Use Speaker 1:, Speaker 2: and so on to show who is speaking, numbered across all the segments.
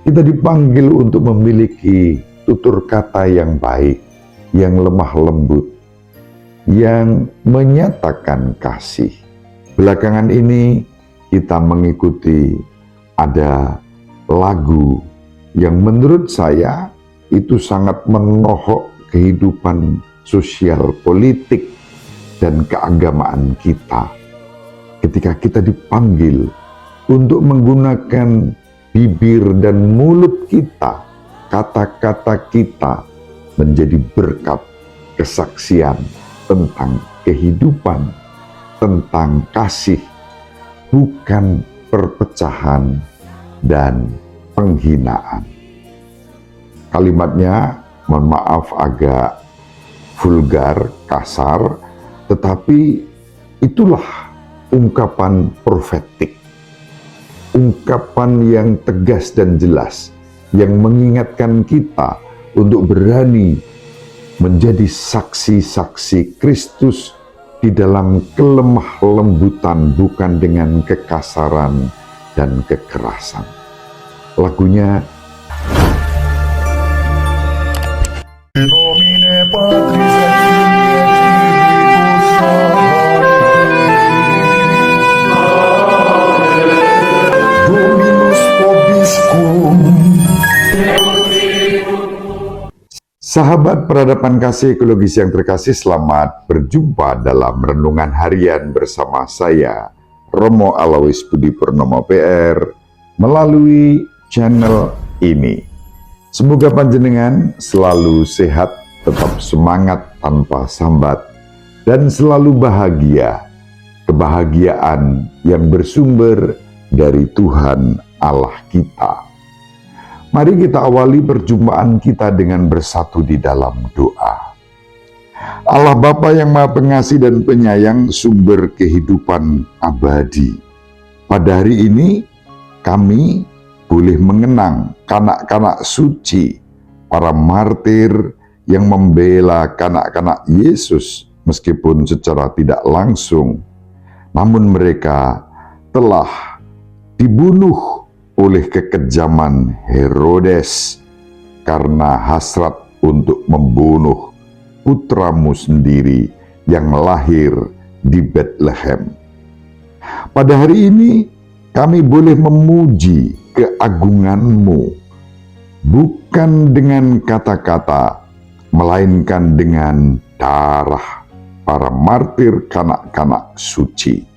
Speaker 1: Kita dipanggil untuk memiliki tutur kata yang baik, yang lemah lembut, yang menyatakan kasih. Belakangan ini kita mengikuti ada lagu yang menurut saya itu sangat menohok kehidupan sosial, politik, dan keagamaan kita. Ketika kita dipanggil untuk menggunakan bibir dan mulut kita, kata-kata kita menjadi berkat kesaksian tentang kehidupan, tentang kasih, bukan perpecahan dan penghinaan. Kalimatnya, mohon maaf, agak vulgar, kasar, tetapi itulah ungkapan profetik. Ungkapan yang tegas dan jelas, yang mengingatkan kita untuk berani menjadi saksi-saksi Kristus di dalam kelemah lembutan, bukan dengan kekasaran dan kekerasan. Lagunya Sahabat peradaban kasih ekologis yang terkasih, selamat berjumpa dalam renungan harian bersama saya, Romo Alois Budi Purnomo PR, melalui channel ini. Semoga panjenengan selalu sehat, tetap semangat tanpa sambat, dan selalu bahagia. Kebahagiaan yang bersumber dari Tuhan Allah kita. Mari kita awali perjumpaan kita dengan bersatu di dalam doa. Allah Bapa yang Maha Pengasih dan Penyayang, sumber kehidupan abadi. Pada hari ini kami boleh mengenang kanak-kanak suci, para martir yang membela kanak-kanak Yesus meskipun secara tidak langsung. Namun mereka telah dibunuh oleh kekejaman Herodes karena hasrat untuk membunuh putramu sendiri yang lahir di Bethlehem. Pada hari ini kami boleh memuji keagungan-Mu, bukan dengan kata-kata, melainkan dengan darah para martir kanak-kanak suci.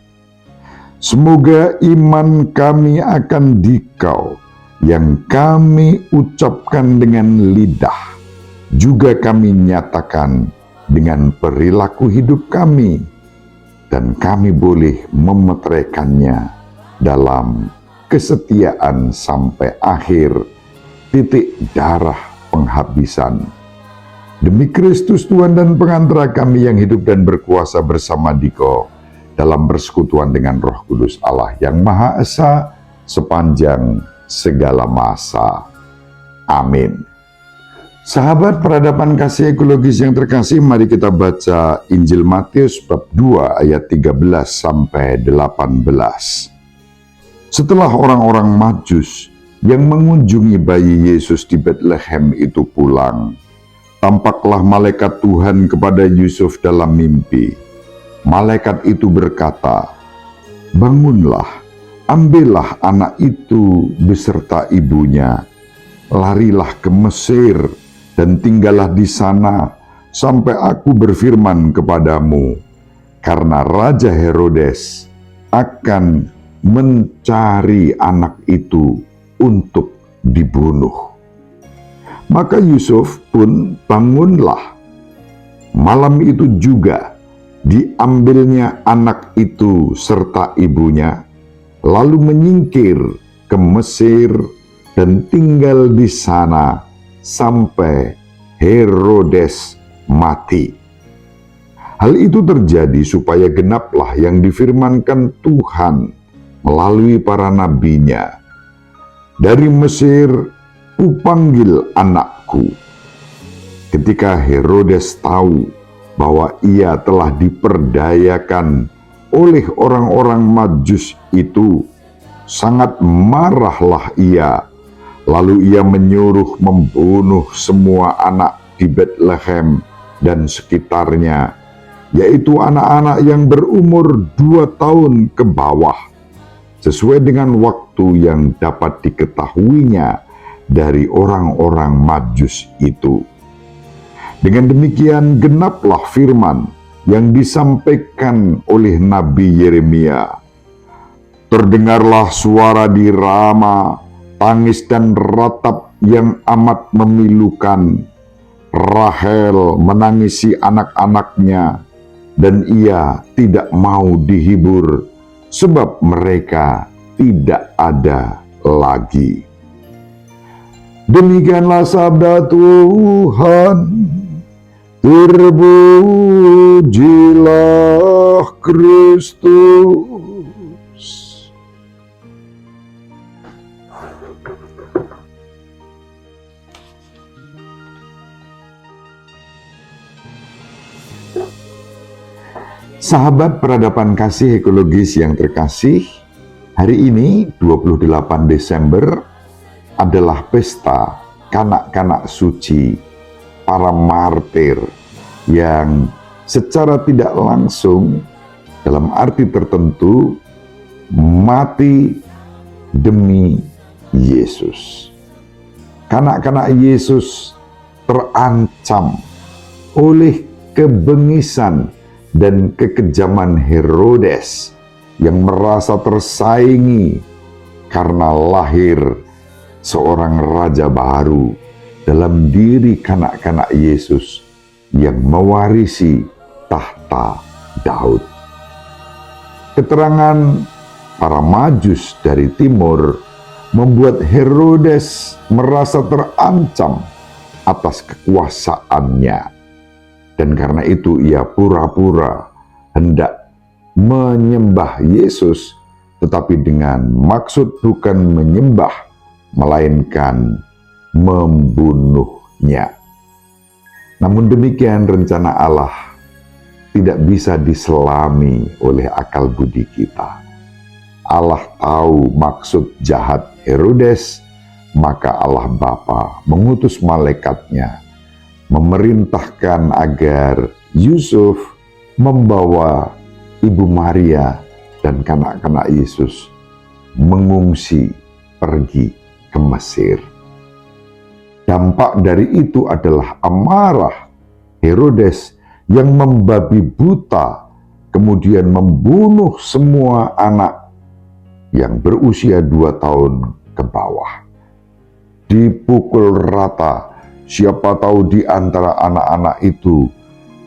Speaker 1: Semoga iman kami akan Dikau yang kami ucapkan dengan lidah, juga kami nyatakan dengan perilaku hidup kami, dan kami boleh memeteraikannya dalam kesetiaan sampai akhir titik darah penghabisan. Demi Kristus Tuhan dan pengantara kami yang hidup dan berkuasa bersama Dikau, dalam persekutuan dengan Roh Kudus Allah yang Maha Esa sepanjang segala masa. Amin. Sahabat peradaban kasih ekologis yang terkasih, mari kita baca Injil Matius bab 2 ayat 13 sampai 18. Setelah orang-orang Majus yang mengunjungi bayi Yesus di Bethlehem itu pulang, tampaklah malaikat Tuhan kepada Yusuf dalam mimpi. Malaikat itu berkata, "Bangunlah, ambillah anak itu beserta ibunya, larilah ke Mesir dan tinggallah di sana sampai aku berfirman kepadamu, karena Raja Herodes akan mencari anak itu untuk dibunuh." Maka Yusuf pun bangunlah. Malam itu juga diambilnya anak itu serta ibunya, lalu menyingkir ke Mesir dan tinggal di sana sampai Herodes mati. Hal itu terjadi supaya genaplah yang difirmankan Tuhan melalui para nabinya. Dari Mesir kupanggil anakku. Ketika Herodes tahu bahwa ia telah diperdayakan oleh orang-orang Majus itu, sangat marahlah ia, Lalu ia menyuruh membunuh semua anak di Betlehem dan sekitarnya, yaitu anak-anak yang berumur 2 tahun ke bawah, sesuai dengan waktu yang dapat diketahuinya dari orang-orang Majus itu. Dengan demikian genaplah firman yang disampaikan oleh Nabi Yeremia. Terdengarlah suara di Rama, tangis dan ratap yang amat memilukan. Rahel menangisi anak-anaknya, dan ia tidak mau dihibur, sebab mereka tidak ada lagi. Demikianlah sabda Tuhan. Terpujilah Kristus. Sahabat peradaban kasih ekologis yang terkasih, hari ini 28 Desember adalah pesta kanak-kanak suci, para martir yang secara tidak langsung dalam arti tertentu mati demi Yesus. Kanak-kanak Yesus terancam oleh kebengisan dan kekejaman Herodes yang merasa tersaingi karena lahir seorang raja baru dalam diri kanak-kanak Yesus yang mewarisi tahta Daud. Keterangan para Majus dari timur membuat Herodes merasa terancam atas kekuasaannya. Dan karena itu ia pura-pura hendak menyembah Yesus, tetapi dengan maksud bukan menyembah, melainkan membunuhnya. Namun demikian rencana Allah tidak bisa diselami oleh akal budi kita. Allah tahu maksud jahat Herodes, maka Allah Bapa mengutus malaikatnya memerintahkan agar Yusuf membawa Ibu Maria dan kanak-kanak Yesus mengungsi pergi ke Mesir. Dampak dari itu adalah amarah Herodes yang membabi buta, kemudian membunuh semua anak yang berusia 2 tahun ke bawah. Dipukul rata. Siapa tahu di antara anak-anak itu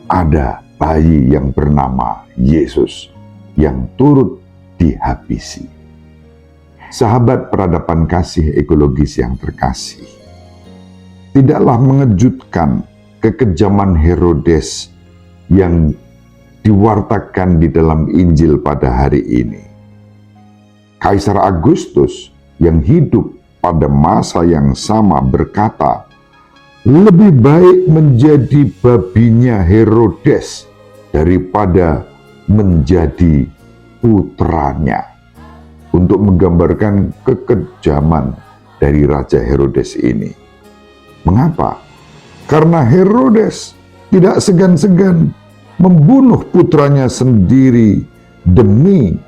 Speaker 1: ada bayi yang bernama Yesus yang turut dihabisi. Sahabat peradaban kasih ekologis yang terkasih, tidaklah mengejutkan kekejaman Herodes yang diwartakan di dalam Injil pada hari ini. Kaisar Agustus yang hidup pada masa yang sama berkata, lebih baik menjadi babinya Herodes daripada menjadi putranya. Untuk menggambarkan kekejaman dari Raja Herodes ini. Mengapa? Karena Herodes tidak segan-segan membunuh putranya sendiri demi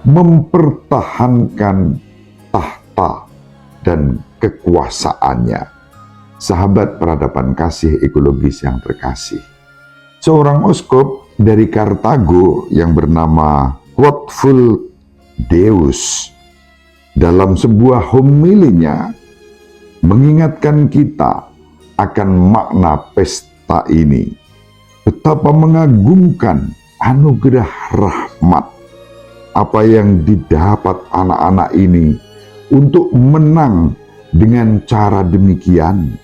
Speaker 1: mempertahankan tahta dan kekuasaannya. Sahabat peradaban kasih ekologis yang terkasih, seorang uskup dari Kartago yang bernama Watful Deus dalam sebuah homilinya mengingatkan kita akan makna pesta ini, betapa mengagumkan anugerah rahmat apa yang didapat anak-anak ini untuk menang dengan cara demikian.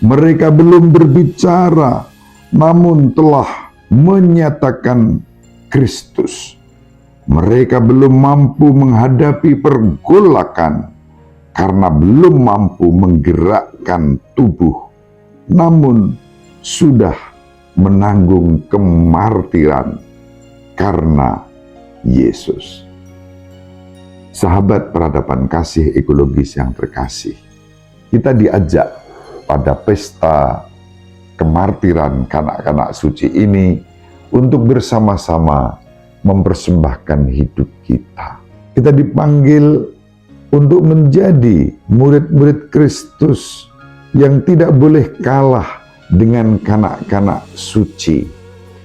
Speaker 1: Mereka belum berbicara, namun telah menyatakan Kristus. Mereka belum mampu menghadapi pergolakan karena belum mampu menggerakkan tubuh, namun sudah menanggung kemartiran karena Yesus. Sahabat peradaban kasih ekologis yang terkasih, kita diajak pada pesta kemartiran kanak-kanak suci ini untuk bersama-sama mempersembahkan hidup kita. Kita dipanggil untuk menjadi murid-murid Kristus yang tidak boleh kalah dengan kanak-kanak suci,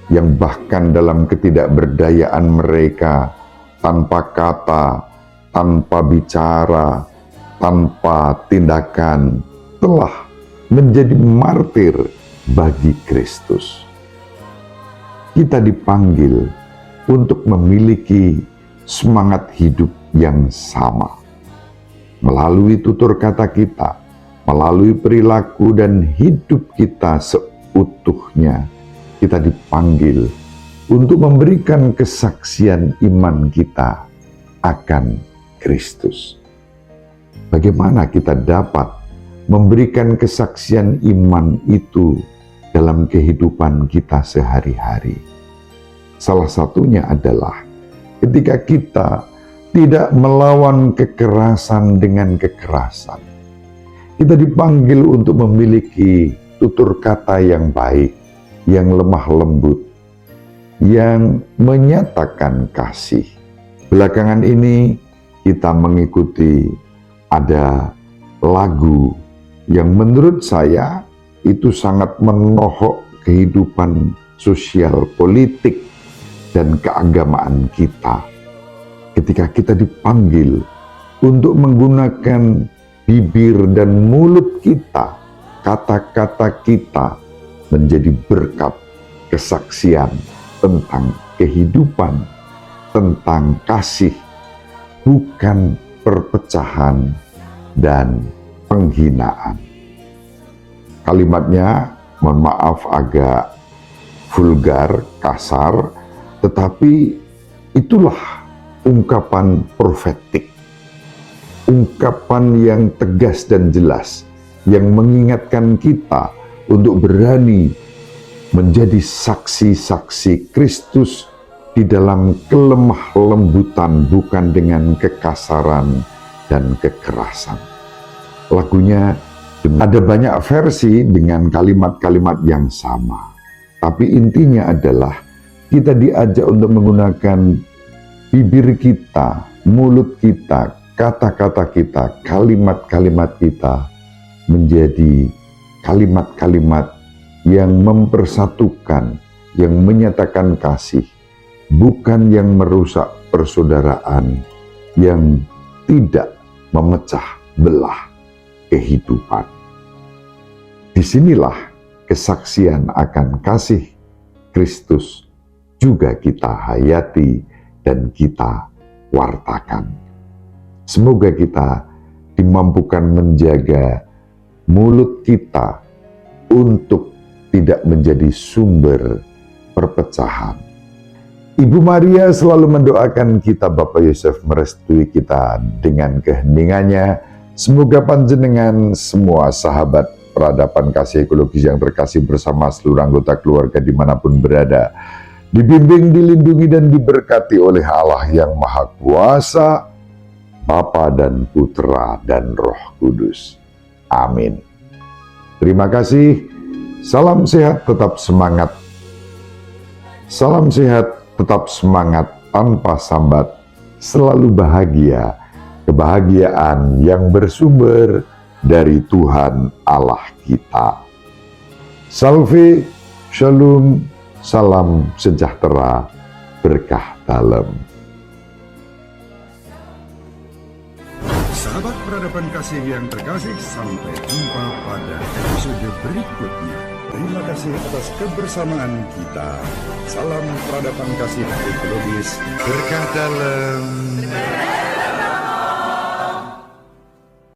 Speaker 1: yang bahkan dalam ketidakberdayaan mereka, tanpa kata, tanpa bicara, tanpa tindakan, telah menjadi martir bagi Kristus. Kita dipanggil untuk memiliki semangat hidup yang sama. Melalui tutur kata kita, melalui perilaku dan hidup kita seutuhnya, kita dipanggil untuk memberikan kesaksian iman kita akan Kristus. Bagaimana kita dapat memberikan kesaksian iman itu dalam kehidupan kita sehari-hari? Salah satunya adalah ketika kita tidak melawan kekerasan dengan kekerasan. Kita dipanggil untuk memiliki tutur kata yang baik, yang lemah lembut, yang menyatakan kasih. Belakangan ini kita mengikuti ada lagu yang menurut saya itu sangat menohok kehidupan sosial, politik, dan keagamaan kita. Ketika kita dipanggil untuk menggunakan bibir dan mulut kita, kata-kata kita menjadi berkat kesaksian tentang kehidupan, tentang kasih, bukan perpecahan dan penghinaan. Kalimatnya, mohon maaf, agak vulgar, kasar, tetapi itulah ungkapan profetik, ungkapan yang tegas dan jelas, yang mengingatkan kita untuk berani menjadi saksi-saksi Kristus di dalam kelemah lembutan, bukan dengan kekasaran dan kekerasan. Lagunya ada banyak versi dengan kalimat-kalimat yang sama, tapi intinya adalah kita diajak untuk menggunakan bibir kita, mulut kita, kata-kata kita, kalimat-kalimat kita menjadi kalimat-kalimat yang mempersatukan, yang menyatakan kasih, bukan yang merusak persaudaraan, yang tidak memecah belah kehidupan. Disinilah kesaksian akan kasih Kristus juga kita hayati dan kita wartakan. Semoga kita dimampukan menjaga mulut kita untuk tidak menjadi sumber perpecahan. Ibu Maria selalu mendoakan kita, Bapak Yosef merestui kita dengan keheningannya. Semoga panjenengan semua sahabat peradaban kasih ekologis yang terkasih bersama seluruh anggota keluarga dimanapun berada, dibimbing, dilindungi, dan diberkati oleh Allah yang Maha Kuasa, Bapa dan Putra dan Roh Kudus. Amin. Terima kasih. Salam sehat, tetap semangat. Salam sehat, tetap semangat tanpa sambat. Selalu bahagia. Kebahagiaan yang bersumber dari Tuhan Allah kita. Salve, shalom, salam sejahtera, berkah dalam.
Speaker 2: Sahabat peradaban kasih yang terkasih, sampai jumpa pada episode berikutnya. Terima kasih atas kebersamaan kita. Salam peradaban kasih ekologis, berkah dalam.